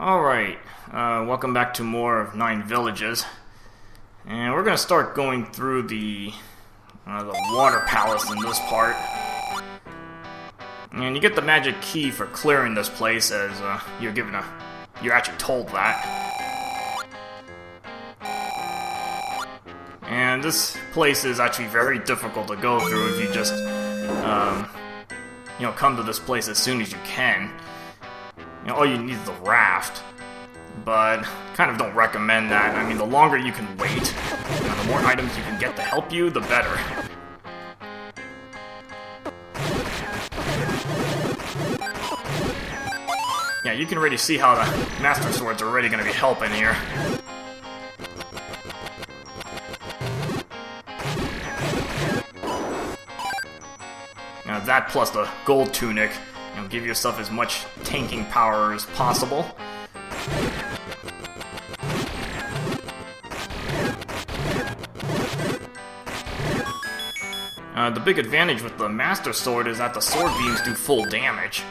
Alright, welcome back to more of 9 Villages. And we're going to start going through the water palace in this part. And you get the magic key for clearing this place as you're actually told that. And this place is actually very difficult to go through if you just, come to this place as soon as you can. All you need is the raft, but kind of don't recommend that. I mean, the longer you can wait, the more items you can get to help you, the better. Yeah, you can already see how the Master Swords are already going to be helping here. Now that plus the gold tunic, give yourself as much tanking power as possible. The big advantage with the Master Sword is that the sword beams do full damage.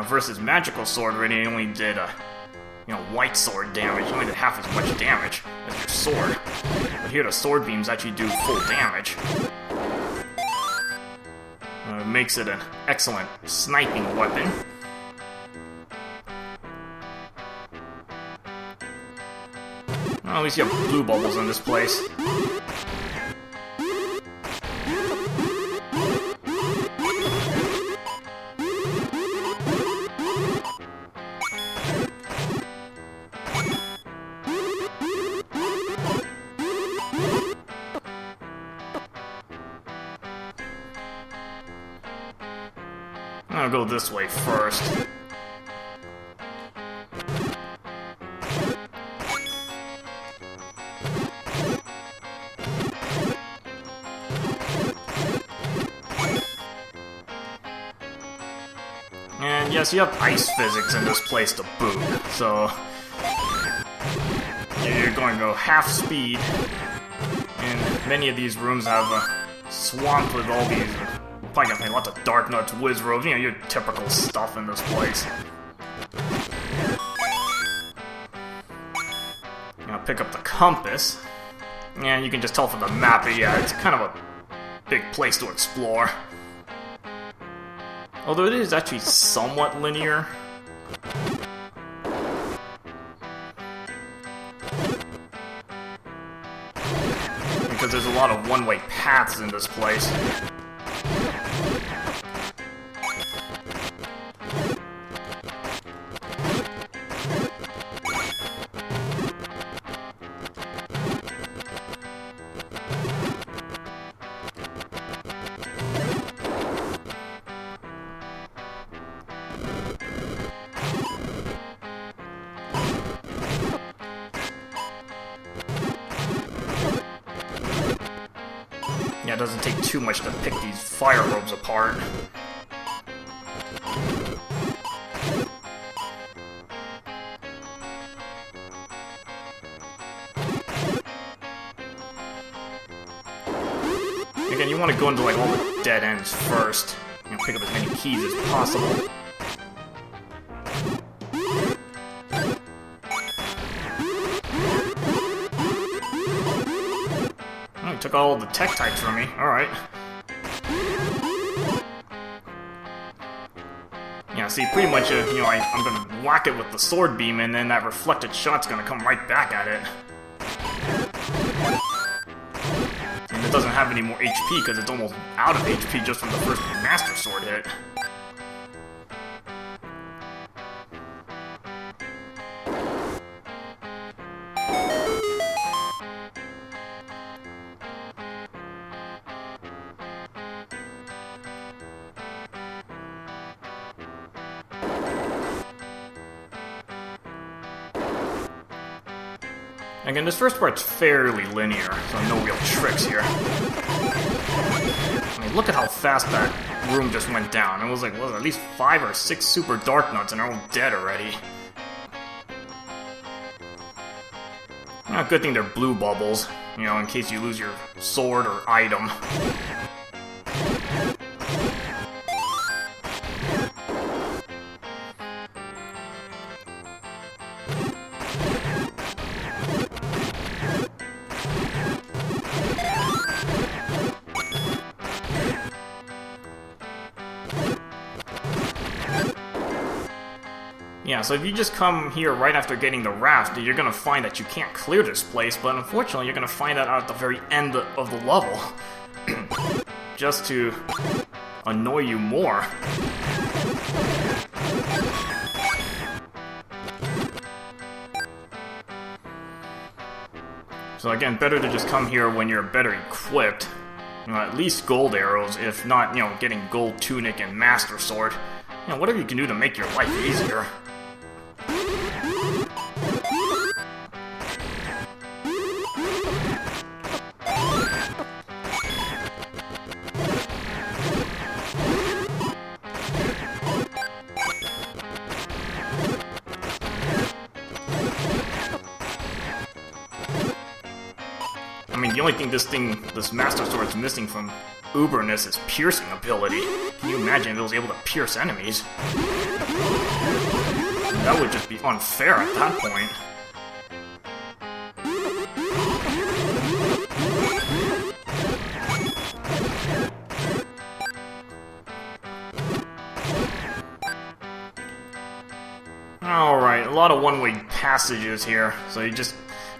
Versus Magical Sword already only did white sword damage. You only did half as much damage as your sword. But here the sword beams actually do full damage. Makes it an excellent sniping weapon. Well, at least you have blue bubbles in this place. I'll go this way first. And yes, you have ice physics in this place to boot, so you're going to go half speed, and many of these rooms have a swamp with all these. Probably gonna pay lots of Dark Nuts, Whiz Robes, your typical stuff in this place. Pick up the compass, and you can just tell from the map that, yeah, it's kind of a big place to explore. Although it is actually somewhat linear. Because there's a lot of one-way paths in this place. Yeah, it doesn't take too much to pick these fire robes apart. Again, you want to go into like all the dead ends first. Pick up as many keys as possible. Took all the tech types from me. Alright. Yeah, see, pretty much, I'm gonna whack it with the sword beam, and then that reflected shot's gonna come right back at it. And it doesn't have any more HP, because it's almost out of HP just from the first Master Sword hit. Again, this first part's fairly linear, so no real tricks here. I mean, look at how fast that room just went down. It was like, at least 5 or 6 super Dark Nuts and they're all dead already. Good thing they're blue bubbles, in case you lose your sword or item. Yeah, so if you just come here right after getting the raft, you're gonna find that you can't clear this place, but unfortunately you're gonna find that out at the very end of the level. Just to annoy you more. So again, better to just come here when you're better equipped. You know, at least gold arrows, if not, you know, getting gold tunic and master sword. You know, whatever you can do to make your life easier. I mean, the only thing this Master Sword's missing from Uberness is piercing ability. Can you imagine if it was able to pierce enemies? That would just be unfair at that point. Alright, a lot of one-way passages here, so you just...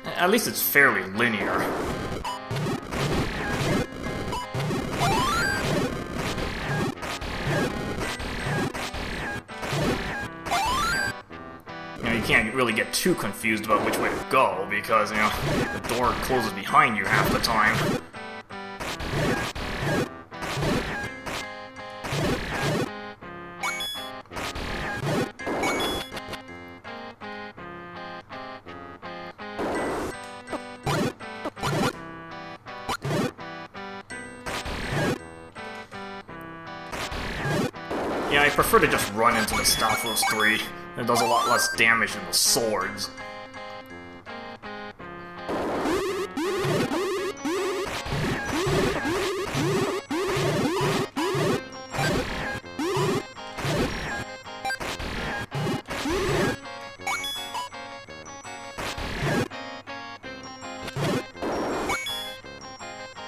At least it's fairly linear. You know, you can't really get too confused about which way to go, because, you know, the door closes behind you half the time. Yeah, I prefer to just run into the Stalfos 3. It does a lot less damage than the swords.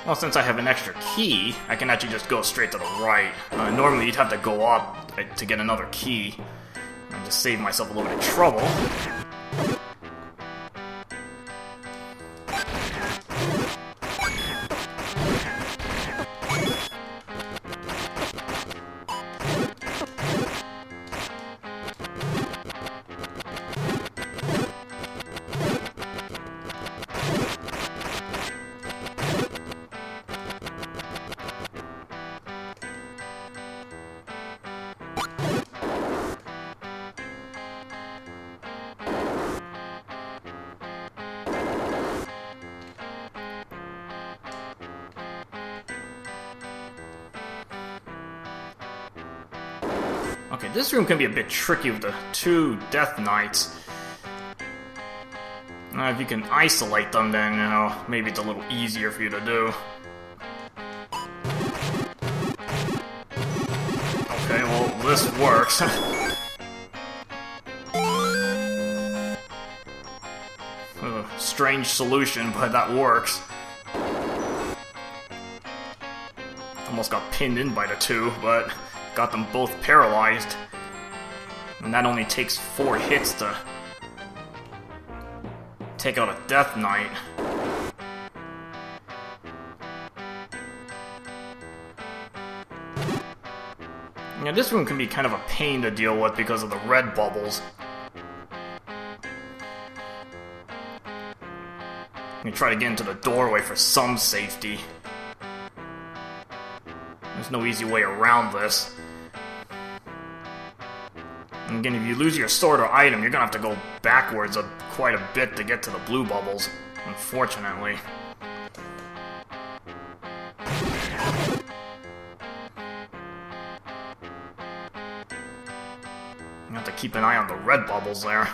Well, since I have an extra key, I can actually just go straight to the right. Normally you'd have to go up to get another key. And just save myself a little bit of trouble. Okay, this room can be a bit tricky with the two Death Knights. If you can isolate them, then, you know, maybe it's a little easier for you to do. Okay, well, this works. Strange solution, but that works. Almost got pinned in by the two, but got them both paralyzed. And that only takes 4 hits to take out a Death Knight. Yeah, this room can be kind of a pain to deal with because of the red bubbles. Let me try to get into the doorway for some safety. There's no easy way around this. And again, if you lose your sword or item, you're gonna have to go backwards quite a bit to get to the blue bubbles, unfortunately. You have to keep an eye on the red bubbles there.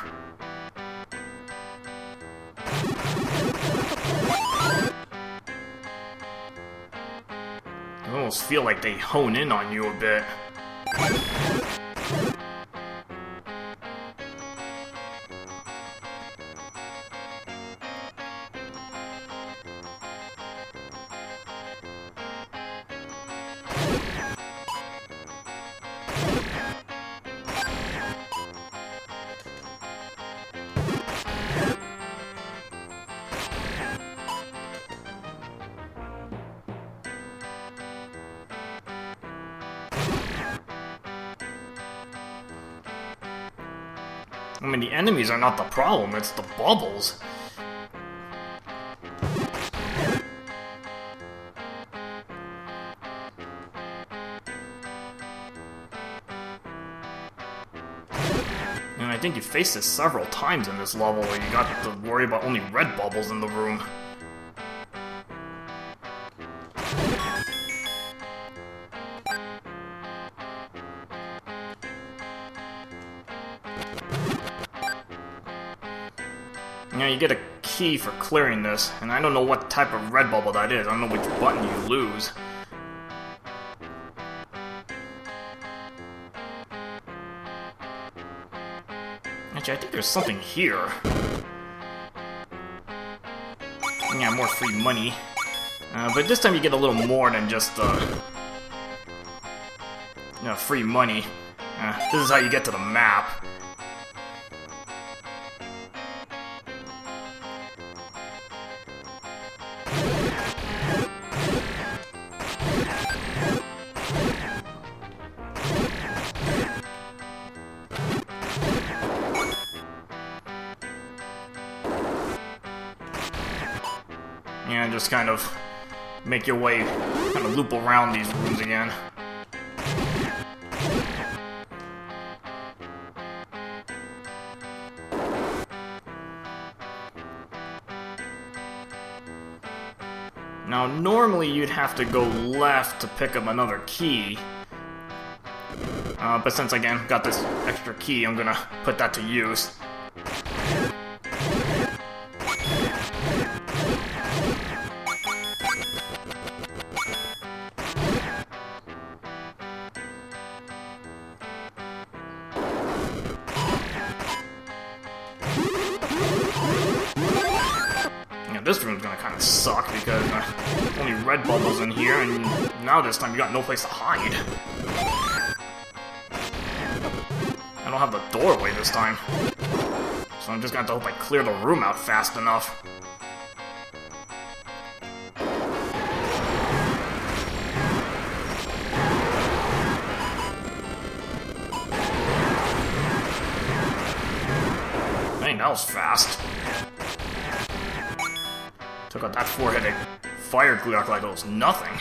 I almost feel like they hone in on you a bit. I mean, the enemies are not the problem, it's the bubbles. And I think you faced this several times in this level where you got to worry about only red bubbles in the room. You know, you get a key for clearing this, and I don't know what type of red bubble that is. I don't know which button you lose. Actually, I think there's something here. Yeah, more free money. But this time you get a little more than just, free money. This is how you get to the map. And just kind of make your way, kind of loop around these rooms again. Now, normally you'd have to go left to pick up another key. But since, again, got this extra key, I'm gonna put that to use. This room's gonna kind of suck because only red bubbles in here, and now this time you got no place to hide. I don't have the doorway this time, so I'm just gonna have to hope I clear the room out fast enough. Dang, that was fast. Took out that four-headed fire Glurak like it was nothing.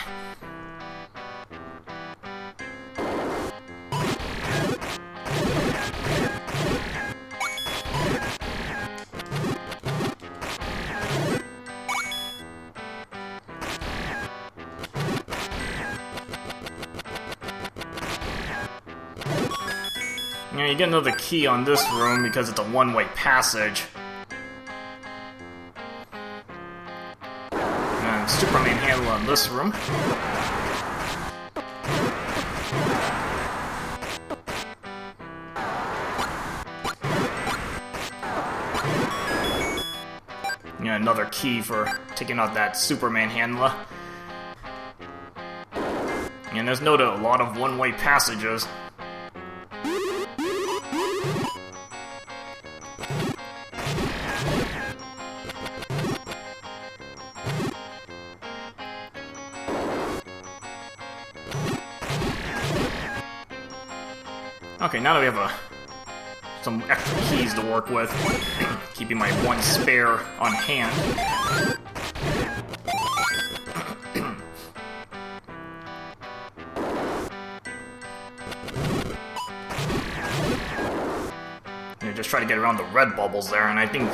Yeah, you get another key on this room because it's a one-way passage. Superman handle on this room. Yeah, another key for taking out that Superman handler. And there's no doubt a lot of one-way passages. Okay, now that we have some extra keys to work with, keeping my one spare on hand. You just try to get around the red bubbles there, and I think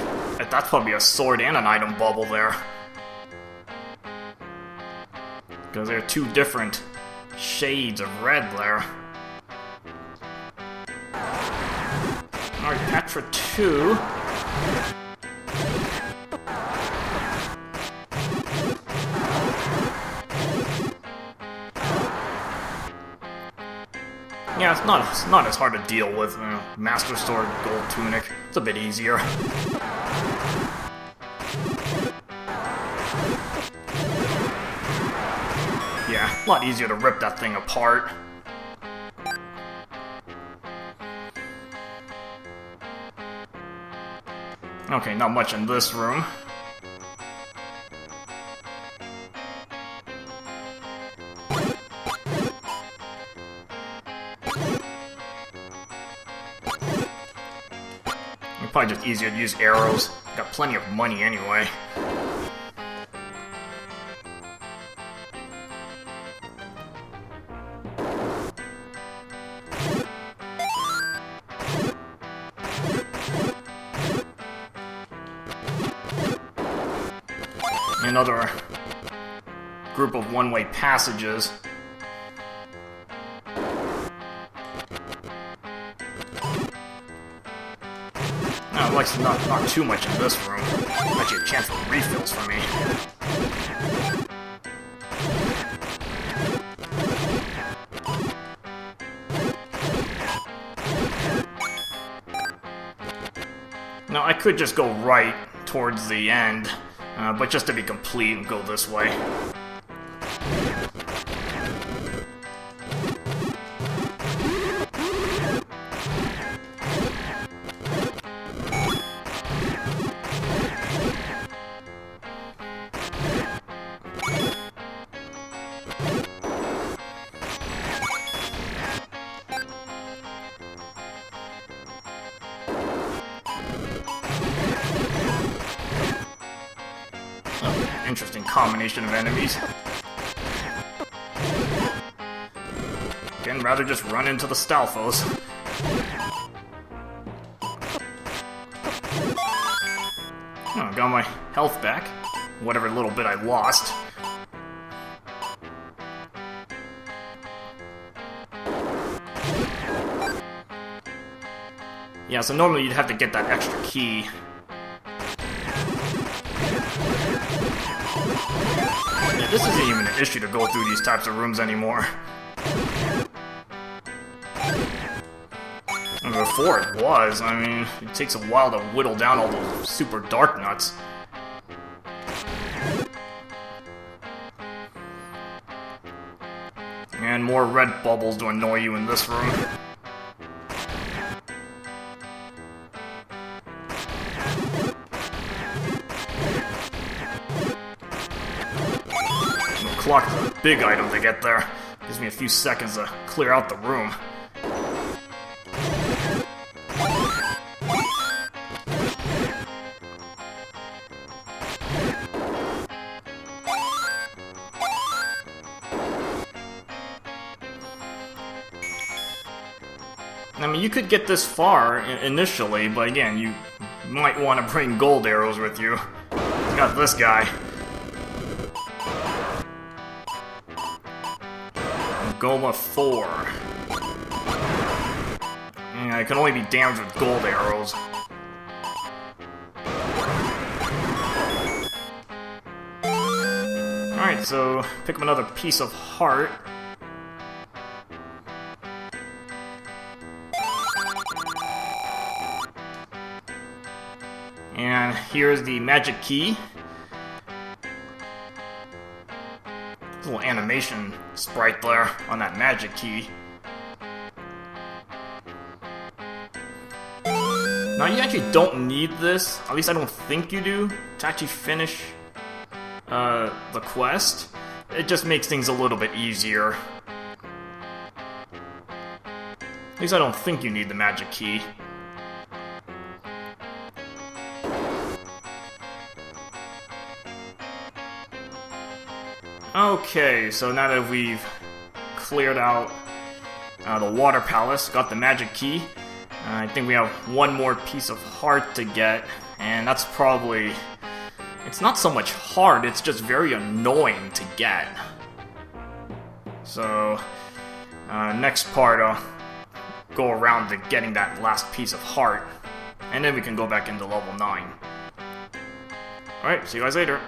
that's probably a sword and an item bubble there. Because there are two different shades of red there. Alright, Petra 2. Yeah, it's not as hard to deal with. Master Sword, Gold Tunic. It's a bit easier. Yeah, a lot easier to rip that thing apart. Okay, not much in this room. Probably just easier to use arrows. Got plenty of money anyway. Another group of one-way passages. No, like not too much in this room. Actually, a chance for refills for me. Now, I could just go right towards the end, but just to be complete and go this way. Interesting combination of enemies. Again, rather just run into the Stalfos. Oh, got my health back. Whatever little bit I lost. Yeah, so normally you'd have to get that extra key. Yeah, this isn't even an issue to go through these types of rooms anymore. And before it was, I mean, it takes a while to whittle down all those super dark nuts. And more red bubbles to annoy you in this room. Clock is a big item to get there. Gives me a few seconds to clear out the room. I mean, you could get this far initially, but again, you might want to bring gold arrows with you. Got this guy. Goma 4. Yeah, it can only be damaged with gold arrows. Alright, so pick up another piece of heart. And here's the magic key. Little animation sprite there on that magic key. Now you actually don't need this, at least I don't think you do, to actually finish the quest. It just makes things a little bit easier. At least I don't think you need the magic key. Okay, so now that we've cleared out the water palace, got the magic key, I think we have one more piece of heart to get, and that's probably... It's not so much hard, it's just very annoying to get. So, next part I'll go around to getting that last piece of heart, and then we can go back into level 9. Alright, see you guys later.